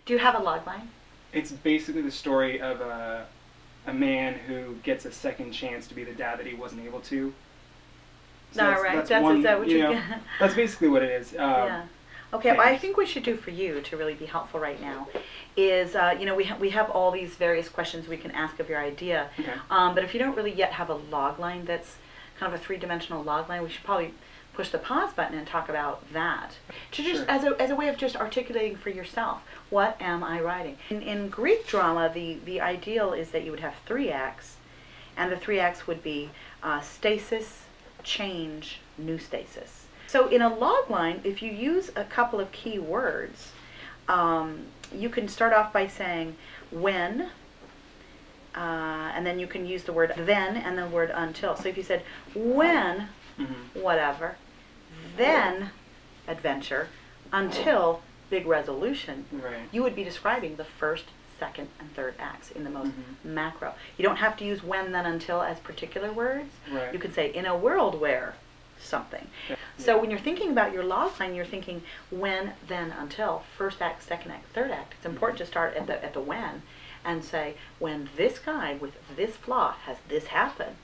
Do you have a log line? It's basically the story of a man who gets a second chance to be the dad that he wasn't able to. So All right, is that what you get? That's basically what it is. Yeah. Okay, what I think we should do for you to really be helpful right now is, we have all these various questions we can ask of your idea. Okay. But if you don't really yet have a log line that's kind of a three-dimensional log line, we should probably push the pause button and talk about that. To just, Sure. as a way of just articulating for yourself, what am I writing? In Greek drama, the ideal is that you would have 3 acts, and the 3 acts would be stasis, change, new stasis. So in a log line, if you use a couple of key words, you can start off by saying when, and then you can use the word then and the word until. So if you said when, whatever, then adventure, until big resolution, Right. you would be describing the first, second, and third acts in the most macro. You don't have to use when, then, until as particular words. Right. You could say in a world where something. Yeah. So when you're thinking about your log line, you're thinking when, then, until, first act, second act, third act. It's important to start at the when and say when this guy with this flaw has this happen,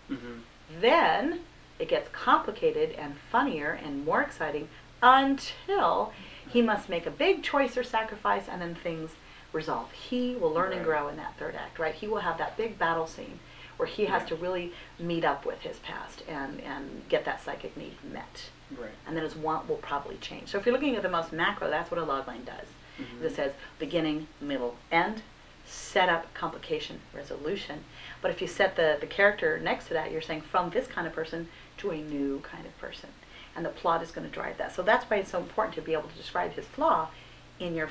then it gets complicated and funnier and more exciting until he must make a big choice or sacrifice, and then things resolve. He will learn and grow in that third act, right? He will have that big battle scene where he has to really meet up with his past and get that psychic need met. Right. And then his want will probably change. So if you're looking at the most macro, that's what a logline does. It says beginning, middle, end, setup, complication, resolution. But if you set the character next to that, you're saying from this kind of person to a new kind of person. And the plot is going to drive that. So that's why it's so important to be able to describe his flaw in the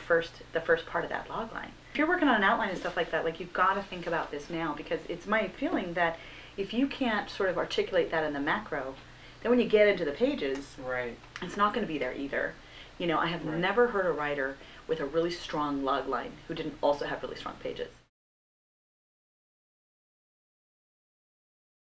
first part of that log line. If you're working on an outline and stuff like that, like, you've got to think about this now, because it's my feeling that if you can't sort of articulate that in the macro, then when you get into the pages, Right. it's not going to be there either. I have never heard a writer with a really strong log line who didn't also have really strong pages.